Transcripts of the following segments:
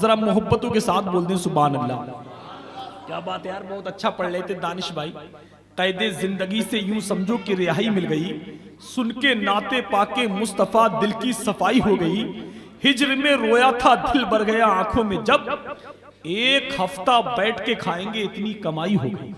जरा मोहब्बतों के साथ बोल दें सुभान अल्लाह। क्या बात है यार, बहुत अच्छा पढ़ लेते दानिश भाई। कैदे जिंदगी से यूं समझो कि रिहाई मिल गई, सुन के नाते पाके मुस्तफा दिल की सफाई हो गई। हिज्र में रोया था दिल भर गया आंखों में जब, एक हफ्ता बैठ के खाएंगे इतनी कमाई हो गई।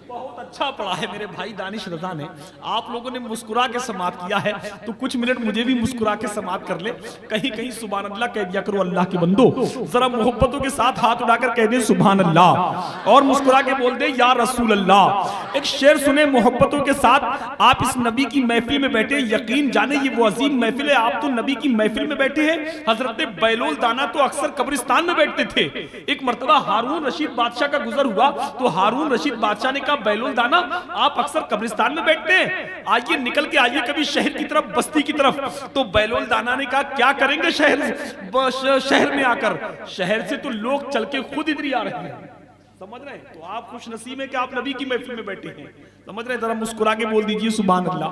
बहुत अच्छा पढ़ा है मेरे भाई दानिश रजा ने। आप लोगों ने मुस्कुरा के समाप्त किया है तो कुछ मिनट मुझे भी मुस्कुरा के समाप्त कर ले। कहीं कहीं सुभान अल्लाह कह दिया करो अल्लाह के बंदो, जरा मोहब्बतों के साथ हाथ उठाकर कह दे सुभान अल्लाह और मुस्कुरा के बोल दे या रसूल अल्लाह। एक शेर सुने मोहब्बतों के साथ। आप इस नबी की महफिल में बैठे, यकीन जाने ये वो अजीम महफिल है। आप तो नबी की महफिल में बैठे हैं। हजरत बैलोल दाना तो अक्सर कब्रिस्तान में बैठते थे। एक मर्तबा हारून रशीद बादशाह का गुजर हुआ तो हारून रशीद बादशाह ने कहा बैलोल दाना आप अक्सर कब्रिस्तान में बैठते हैं, आइए निकल के आइए कभी शहर की तरफ, बस्ती की तरफ। तो बैलोल दाना ने कहा क्या करेंगे शहर में आकर, शहर से तो लोग चल के खुद इधर ही आ रहे हैं। समझ रहे हैं? तो आप खुश नसीब हैं कि आप नबी की महफिल में बैठे हैं। समझ रहे हैं? जरा मुस्कुरा के बोल दीजिए सुभान अल्लाह।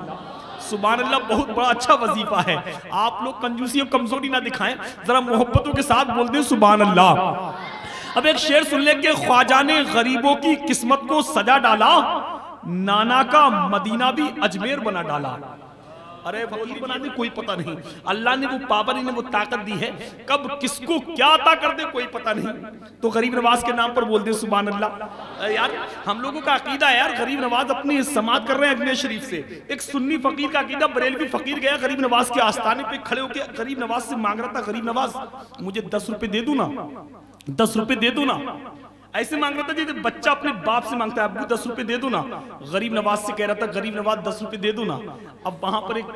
सुभान अल्लाह बहुत बड़ा अच्छा वजीफा है। आप लोग कंजूसी और कमजोरी ना दिखाएं, जरा मोहब्बतों के साथ बोल दें सुभान अल्लाह। अब एक शेर सुन ले के ख्वाजा ने गरीबों की किस्मत को सजा डाला, नाना का मदीना भी अजमेर बना डाला। अरे फकीर बना दे कोई पता नहीं, अल्लाह ने वो पावर, ने वो ताकत दी है, कब किसको क्या अता कर दे कोई पता नहीं। तो गरीब नवाज के नाम पर बोल दे सुभान अल्लाह। यार हम लोगों का अकीदा है यार, गरीब नवाज अपनी समात कर रहे हैं अजमेर शरीफ से। एक सुन्नी फकीर का अकीदा, बरेलवी फकीर गया गरीब नवाज के आस्थाने पे खड़े होकर गरीब नवाज से मांग रहा था, गरीब नवाज मुझे 10 रुपए दे दू ना, 10 रुपए दे दो ना। ऐसे मांग रहा था जैसे बच्चा अपने बाप से मांगता है, अब्बू 10 रुपए दे दो ना। गरीब नवाज से कह रहा था गरीब नवाज 10 रुपए दे दो ना। अब वहां पर एक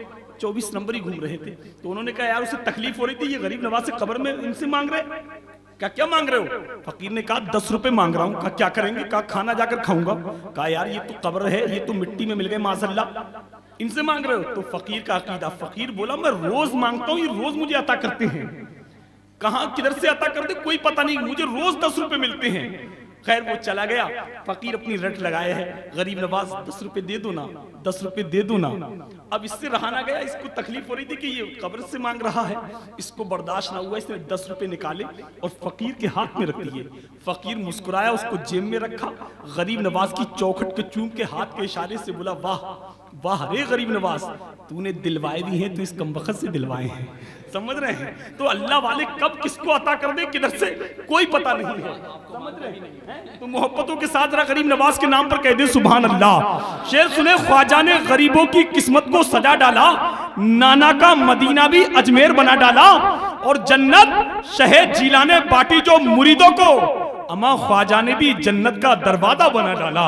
24 नंबर ही घूम रहे थे तो उन्होंने कहा यार उसे तकलीफ हो रही थी, ये गरीब नवाज से कब्र में इनसे मांग रहे, क्या मांग रहे हो? फकीर ने कहा 10 रुपए मांग रहा हूँ। कहा क्या करेंगे? कहा खाना जाकर खाऊंगा। कहा यार ये तो कब्र है, ये तो मिट्टी में मिल गए माज़अल्लाह, इनसे मांग रहे हो? तो फकीर का अकीदा, फकीर बोला मैं रोज मांगता हूँ, ये रोज मुझे अता करते हैं। कहां किधर से अता करते कोई पता नहीं, मुझे रोज 10 रुपए मिलते हैं। खैर वो चला गया, फकीर अपनी रट लगाए है, गरीब नवाज 10 रुपए दे दो ना, 10 रुपए दे दो ना। अब इससे रहा ना गया, इसको तकलीफ हो रही थी कि ये कब्र से मांग रहा है, इसको बर्दाश्त ना हुआ, इसने 10 रुपए निकाले और फकीर के हाथ में रख दिए। फकीर मुस्कुराया, उसको जेब में रखा, गरीब नवाज की चौखट के चूम के हाथ के इशारे से बोला वाह वाह रे गरीब नवाज, तूने दिलवाए भी हैं तो इस कमबख्त से दिलवाए हैं। समझ रहे हैं? तो अल्लाह वाले कब किसको अता कर दे किधर से कोई पता नहीं है। समझ रहे हैं? तो मोहब्बतों के साथ जरा गरीब नवाज के नाम पर कह दे सुभान अल्लाह। शेर सुने, ख्वाजा ने गरीबों की किस्मत को सजा डाला, नाना का मदीना भी अजमेर बना डाला, और जन्नत शहद जीला ने बांटी जो मुरीदों को, अमा ख्वाजा ने भी जन्नत का दरवाजा बना डाला,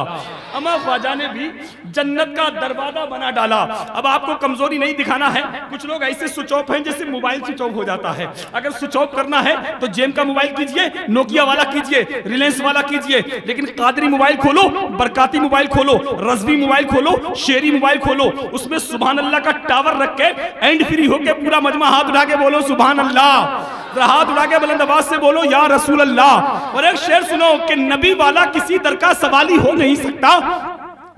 अमा ख्वाजा ने भी जन्नत का दरवाजा बना डाला। अब आपको कमजोरी नहीं दिखाना है, कुछ लोग ऐसे स्विच ऑफ हैं जैसे मोबाइल स्विच ऑफ हो जाता है। अगर स्विच ऑफ करना है तो जेम का मोबाइल कीजिए, नोकिया वाला कीजिए, रिलायंस वाला कीजिए, लेकिन कादरी मोबाइल खोलो, बरकाती मोबाइल खोलो, रजवी मोबाइल खोलो, शेरी मोबाइल खोलो, उसमें सुभान अल्लाह का टावर रख के एंड फ्री होके पूरा मजमा हाथ उठा के बोलो सुभान अल्लाह। हाथ उठा के बुलंद आवाज से बोलो या रसूल अल्लाह। और एक शेर सुनो कि नबी वाला किसी दर का सवाली हो नहीं सकता,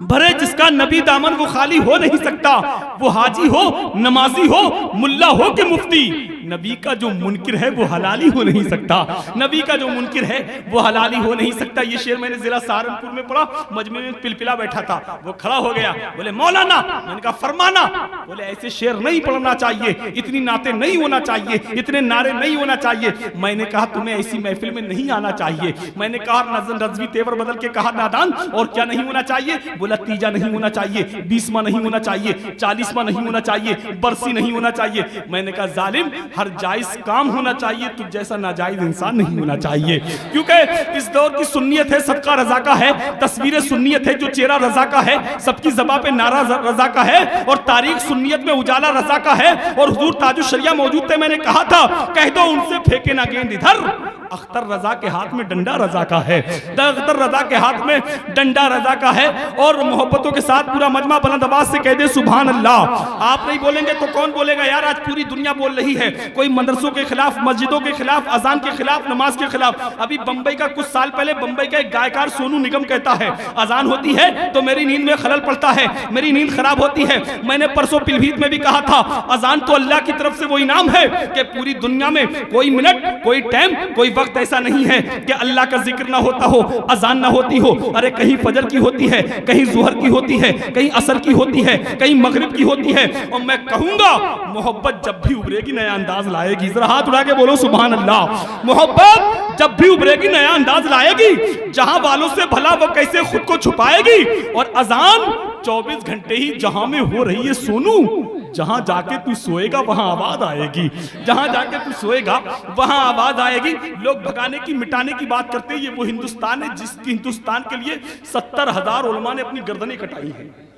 भरे जिसका नबी दामन वो खाली हो नहीं सकता। वो हाजी हो, नमाजी हो, मुल्ला हो के मुफ्ती, नबी का जो मुनकिर है वो हलाली हो नहीं सकता। नबी का जो मुनकिर है वो हलाली हो नहीं सकता। ये शेर मैंने जिला सहारनपुर में पढ़ा, मजमे में पिलपिला बैठा था, वो खड़ा हो गया, बोले मौलाना, मैंने कहा फरमाना। बोले ऐसे शेर नहीं पढ़ना चाहिए, इतनी नाते नहीं होना चाहिए, इतने नारे नहीं होना चाहिए। मैंने कहा तुम्हें ऐसी महफिल में नहीं आना चाहिए। मैंने कहा रजवी तेवर बदल के कहा नादान, और क्या नहीं होना चाहिए? बोला तीजा नहीं होना चाहिए, 20वां नहीं होना चाहिए, 40वां नहीं होना चाहिए, बरसी नहीं होना चाहिए। मैंने कहा जालिम, हर जायज काम होना चाहिए, तुझ जैसा नाजायज इंसान नहीं होना चाहिए। क्योंकि इस दौर की सुन्नियत है, सदका रजा का है, तस्वीर सुन्नियत है, जो चेहरा रजा का है, सबकी ज़बां पे नारा रजा का है, और तारीख सुन्नियत में उजाला रजा का है। और हुजूर ताजुश शरिया मौजूद थे, मैंने कहा था कह दो उनसे फेंके ना गेंद इधर, अख्तर रजा के हाथ में डंडा रजा का है, अख्तर रजा के हाथ में डंडा रजा का है। और मोहब्बतों के साथ पूरा मजमा बुलंद आवाज से कह दे सुभान अल्लाह। आप नहीं बोलेंगे तो कौन बोलेगा यार? आज पूरी दुनिया बोल रही है, कोई मदरसों के खिलाफ, मस्जिदों के खिलाफ, अजान के खिलाफ, नमाज के खिलाफ। अभी बंबई का कुछ साल पहले बंबई का एक गायकार सोनू निगम कहता है, अजान होती है तो मेरी नींद में खलल पड़ता है, मेरी नींद खराब होती है। मैंने परसों पीलीभीत में भी कहा था, अजान तो अल्लाह की तरफ से वो इनाम है कि पूरी दुनिया में कोई मिनट, कोई टाइम, कोई वक्त ऐसा नहीं है कि अल्लाह का जिक्र ना होता हो, अजान ना होती हो। अरे कहीं फजर की होती है, कहीं जुहर की होती है, कहीं असर की होती है, कहीं मगरिब की होती है। और मैं कहूंगा मोहब्बत जब भी उभरेगी नया अंदाज लाएगी। जरा हाथ उठा के बोलो सुभान अल्लाह। मोहब्बत जब भी उभरेगी नया अंदाज लाएगी। जहां वालों से भला वो कैसे खुद को छुपाएगी। और अजान 24 घंटे ही जहां में हो रही है सोनू, जहां जाके तू सोएगा वहां आवाज आएगी, जहां जाके तू सोएगा वहां आवाज आएगी। लोग भगाने की, मिटाने की बात करते हैं, ये वो हिंदुस्तान है जिसकी हिंदुस्तान के लिए 70,000 उलमा ने अपनी गर्दनें कटाई है।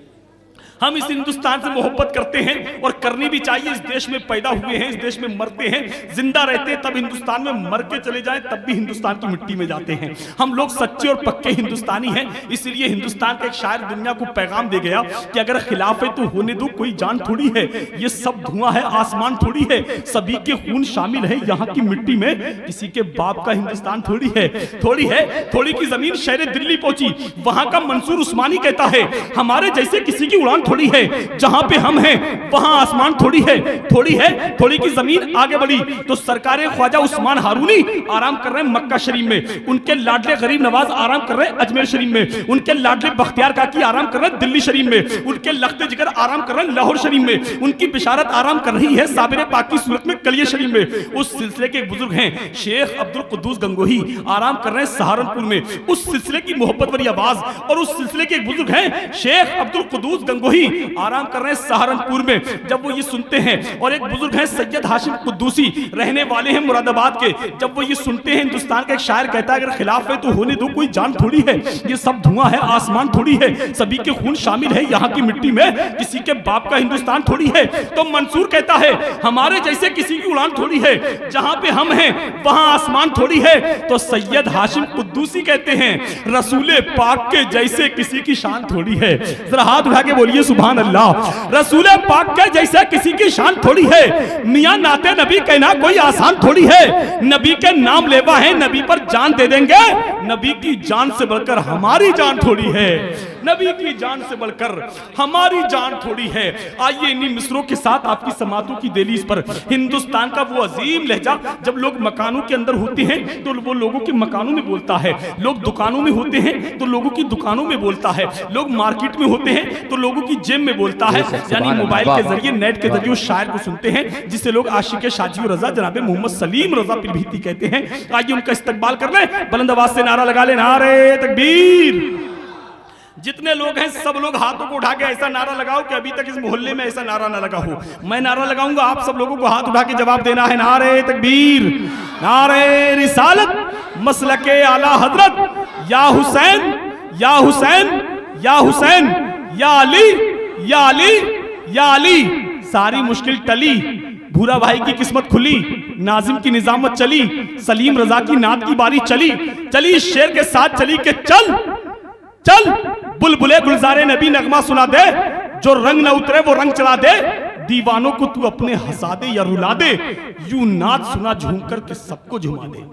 हम इस हिंदुस्तान से मोहब्बत करते हैं और करनी भी चाहिए। इस देश में पैदा हुए हैं, इस देश में मरते हैं, जिंदा रहते हैं तब हिंदुस्तान में, मर के चले जाएं तब भी हिंदुस्तान की मिट्टी में जाते हैं। हम लोग सच्चे और पक्के हिंदुस्तानी हैं। इसलिए हिंदुस्तान का एक शायर दुनिया को पैगाम दे गया कि अगर खिलाफ है तो होने दो, कोई जान थोड़ी है, ये सब धुआं है, आसमान थोड़ी है, सभी के खून शामिल है यहाँ की मिट्टी में, किसी के बाप का हिंदुस्तान थोड़ी है। थोड़ी है, थोड़ी की जमीन शहर दिल्ली पहुंची, वहां का मंसूर उस्मानी कहता है हमारे जैसे किसी की उड़ान थोड़ी है, जहां पे हम हैं वहां आसमान थोड़ी है। थोड़ी है, थोड़ी की जमीन आगे बढ़ी तो सरकारे ख्वाजा उस्मान हारूनी आराम कर रहे हैं मक्का शरीफ में, उनके लाडले गरीब नवाज आराम कर रहे हैं अजमेर शरीफ में, उनके लाडले बख्तियार काकी आराम कर रहे हैं दिल्ली शरीफ में, उनके लख्ते जिगर आराम कर रहे हैं लाहौर शरीफ में, उनकी बिशारत आराम कर रही है साबिर पाक की सूरत में कलिया शरीफ में। उस सिलसिले के एक बुजुर्ग हैं शेख अब्दुल कुद्दूस गंगोही, आराम कर रहे हैं सहारनपुर में। उस सिलसिले की मोहब्बत भरी आवाज और उस सिलसिले के एक बुजुर्ग हैं शेख अब्दुल कुद्दूस गंगोही, आराम कर रहे हैं सहारनपुर में। जब वो ये सुनते हैं, और एक बुजुर्ग हैं सैयद हाशिम कुद्दूसी, रहने वाले हैं मुरादाबाद के, जब वो ये सुनते हैं, हिंदुस्तान का एक शायर कहता है अगर खिलाफ है तो होने दो, कोई जान थोड़ी है, ये सब धुआं है, आसमान थोड़ी है, सभी के खून शामिल है यहाँ की मिट्टी में, किसी के बाप का हिंदुस्तान थोड़ी है। तो मंसूर कहता है हमारे जैसे किसी की उड़ान थोड़ी है, जहां पे हम हैं वहां आसमान थोड़ी है। तो सैयद हाशिम कुद्दूसी कहते हैं रसूले पाक के जैसे किसी की शान थोड़ी है। जरा हाथ उठा के बोलिए सुभान अल्लाह। रसूल पाक के जैसा किसी की शान थोड़ी है। मियां नाते नबी कहना कोई आसान थोड़ी है। नबी के नाम लेवा है, नबी पर जान दे देंगे, नबी की जान से बढ़कर हमारी जान थोड़ी है, नबी की जान से बढ़कर हमारी जान थोड़ी है। आइए इन्हीं मिसरों के साथ आपकी समातों की दहलीज पर हिंदुस्तान का वो अजीम लहजा, जब लोग मकानों के अंदर होते हैं तो वो लोगों के मकानों में बोलता है, लोग दुकानों में होते हैं तो लोगों की दुकानों में बोलता है, लोग मार्केट में होते हैं तो लोगों की जेब में बोलता है। यानी मोबाइल के जरिए, नेट के जरिए उस शायर को सुनते हैं जिसे लोग आशिक शाजी रजा जनाब मोहम्मद सलीम रजा पीलीभीती कहते हैं। आइए उनका इस्तकबाल कर लें, बुलंद आवाज से नारा लगा लें, नारे तकबीर। जितने लोग हैं सब लोग हाथों को उठा के ऐसा नारा लगाओ कि अभी तक इस मोहल्ले में ऐसा नारा ना लगा हो। मैं नारा लगाऊंगा, आप सब लोगों को हाथ उठा के जवाब देना है, नारे तकबीर, नारे रिसालत, मसलके आला हजरत, या हुसैन, या हुसैन, या हुसैन, या अली, या अली, या अली। सारी मुश्किल टली, भूरा भाई की किस्मत खुली, नाजिम की निजामत चली, सलीम रजा की नात की बारी चली, चली शेर के साथ चली के चल चल बुलबुले गुलजारे नबी नगमा सुना दे, जो रंग न उतरे वो रंग चला दे, दीवानों को तू अपने हंसा दे या रुला दे, यूं नाच सुना झूम कर के सबको झुमा दे।